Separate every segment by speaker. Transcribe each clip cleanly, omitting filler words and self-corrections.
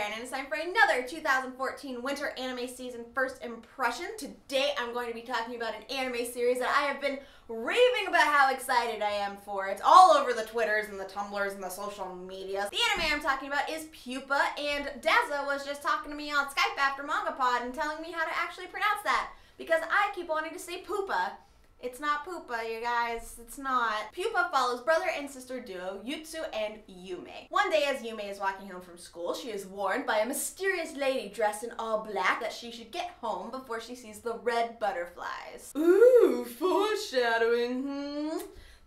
Speaker 1: HappiLeeErin, and it's time for another 2014 winter anime season first impression. Today I'm going to be talking about an anime series that I have been raving about how excited I am for. It's all over the Twitters and the Tumblrs and the social media. The anime I'm talking about is Pupa, and Dazza was just talking to me on Skype after Manga Pod and telling me how to actually pronounce that, because I keep wanting to say Pupa. It's not Pupa, you guys. It's not. Pupa follows brother and sister duo Yutsu and Yume. One day as Yume is walking home from school, she is warned by a mysterious lady dressed in all black that she should get home before she sees the red butterflies. Ooh, foreshadowing,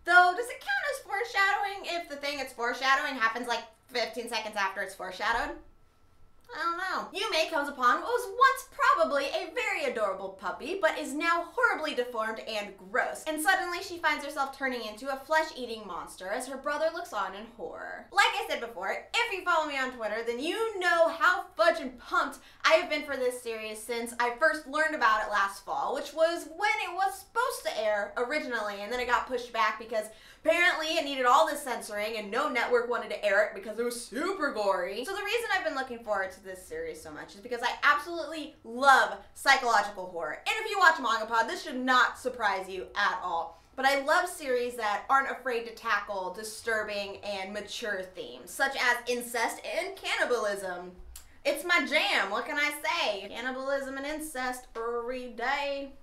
Speaker 1: Though, does it count as foreshadowing if the thing it's foreshadowing happens like 15 seconds after it's foreshadowed? I don't know. Yume comes upon what was once probably a very adorable puppy, but is now horribly deformed and gross. And suddenly she finds herself turning into a flesh-eating monster as her brother looks on in horror. Like I said before, if you follow me on Twitter, then you know how fudgin' pumped I have been for this series since I first learned about it last fall, which was when it was supposed to air originally, and then it got pushed back because apparently it needed all this censoring and no network wanted to air it because it was super gory. So the reason I've been looking forward to this series so much is because I absolutely love psychological horror. And if you watch Manga Pod, this should not surprise you at all. But I love series that aren't afraid to tackle disturbing and mature themes, such as incest and cannibalism. It's my jam, what can I say? Cannibalism and incest every day.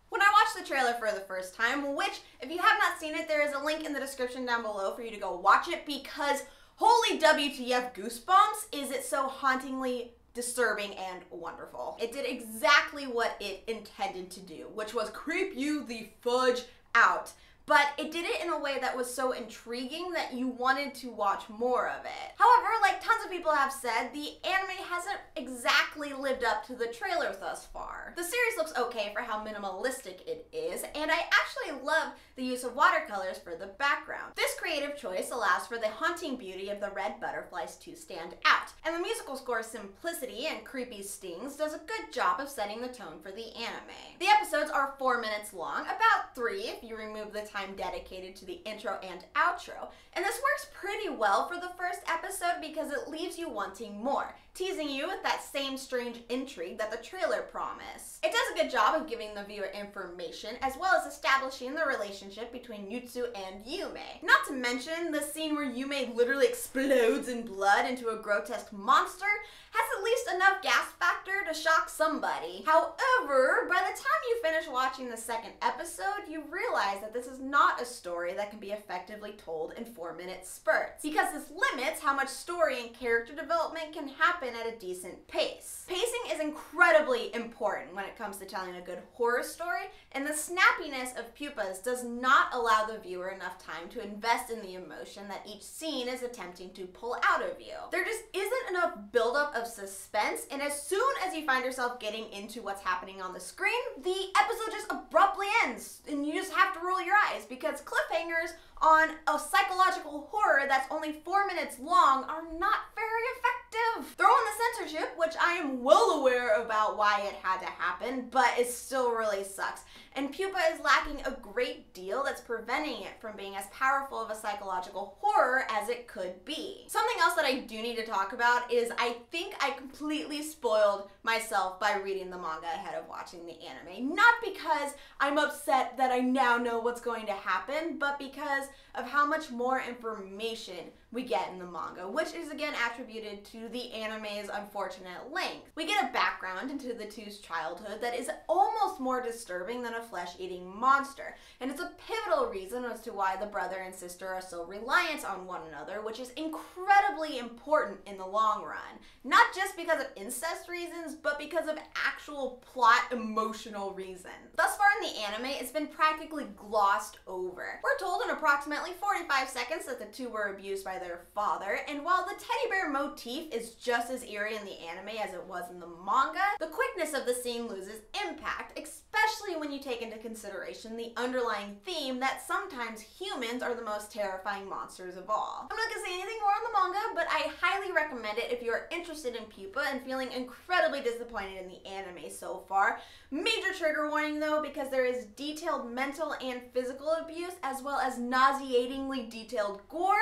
Speaker 1: When I watched the trailer for the first time, which, if you have not seen it, there is a link in the description down below for you to go watch it, because holy WTF goosebumps, is it so hauntingly disturbing and wonderful. It did exactly what it intended to do, which was creep you the fudge out. But it did it in a way that was so intriguing that you wanted to watch more of it. However, like tons of people have said, the anime hasn't exactly lived up to the trailer thus far. The series looks okay for how minimalistic it is, and I actually love the use of watercolors for the background. This creative choice allows for the haunting beauty of the red butterflies to stand out, and the musical score's simplicity and creepy stings does a good job of setting the tone for the anime. The episodes are 4 minutes long, about 3 if you remove the time dedicated to the intro and outro, and this works pretty well for the first episode because it leaves you wanting more, teasing you with that same strange intrigue that the trailer promised. It does a good job of giving the viewer information as well as establishing the relationship between Yutsu and Yume. Not to mention, the scene where Yume literally explodes in blood into a grotesque monster has at least enough gas factor to shock somebody. However, by the time you finish watching the second episode, you realize that this is not a story that can be effectively told in 4-minute spurts, because this limits how much story and character development can happen at a decent pace. Pacing is incredibly important when it comes to telling a good horror story, and the snappiness of Pupa's does not allow the viewer enough time to invest in the emotion that each scene is attempting to pull out of you. There just isn't enough buildup of suspense, and as soon as you find yourself getting into what's happening on the screen, the episode just abruptly ends, and you just have to roll your eyes, because cliffhangers on a psychological horror that's only 4 minutes long are not very effective. Throw in the censorship, which I am well aware about why it had to happen, but it still really sucks. And Pupa is lacking a great deal that's preventing it from being as powerful of a psychological horror as it could be. Something else that I do need to talk about is I think I completely spoiled myself by reading the manga ahead of watching the anime. Not because I'm upset that I now know what's going to happen, but because of how much more information we get in the manga, which is again attributed to the anime's unfortunate length. We get a background into the two's childhood that is almost more disturbing than a flesh-eating monster, and it's a pivotal reason as to why the brother and sister are so reliant on one another, which is incredibly important in the long run. Not just because of incest reasons, but because of actual plot emotional reasons. Thus far in the anime, it's been practically glossed over. We're told in approximately 45 seconds that the two were abused by their father, and while the teddy bear motif is just as eerie in the anime as it was in the manga, the quickness of the scene loses impact, especially when you take into consideration the underlying theme that sometimes humans are the most terrifying monsters of all. I'm not gonna say anything more on the manga, but I highly recommend it if you're interested in Pupa and feeling incredibly disappointed in the anime so far. Major trigger warning though, because there is detailed mental and physical abuse as well as nauseatingly detailed gore.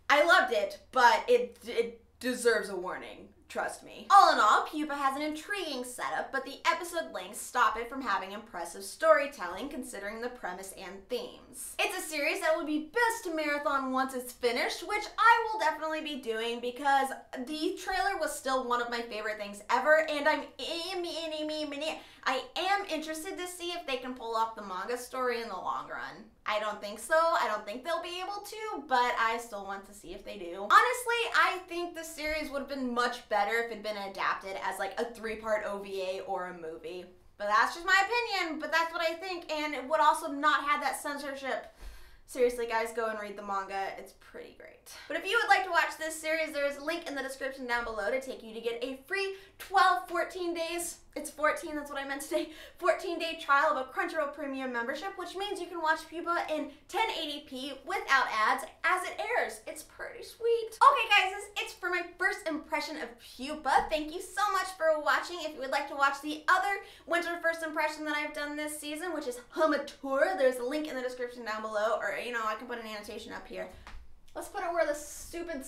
Speaker 1: I loved it, but it deserves a warning. Trust me. All in all, Pupa has an intriguing setup, but the episode lengths stop it from having impressive storytelling considering the premise and themes. It's a series that would be best to marathon once it's finished, which I will definitely be doing because the trailer was still one of my favorite things ever, and I am interested to see if they can pull off the manga story in the long run. I don't think so. I don't think they'll be able to, but I still want to see if they do. Honestly, I think the series would have been much better if it had been adapted as like a 3-part OVA or a movie. But that's just my opinion, but that's what I think, and it would also not have that censorship. Seriously, guys, go and read the manga. It's pretty great. But if you would like to watch this series, there is a link in the description down below to take you to get a free 14 days. It's 14, that's what I meant to say. 14-day trial of a Crunchyroll Premium membership, which means you can watch Pupa in 1080p without ads as it airs. It's pretty sweet. Okay, guys, it's for my first impression of Pupa. Thank you so much for watching. If you would like to watch the other winter first impression that I've done this season, which is Hamatora, there's a link in the description down below, or, you know, I can put an annotation up here. Let's put it where the stupid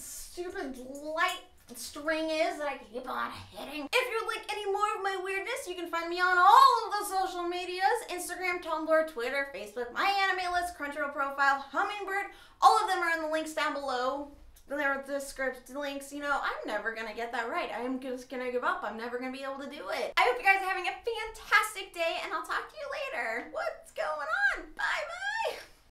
Speaker 1: light string is that I keep on hitting. If you would like any more of my weirdness, you can find me on all of the social medias: Instagram, Tumblr, Twitter, Facebook, my anime list, Crunchyroll profile, Hummingbird. All of them are in the links down below. There are the script links. You know, I'm never gonna get that right. I'm just gonna give up. I'm never gonna be able to do it. I hope you guys are having a fantastic day, and I'll talk to you later. What's going on? Bye-bye.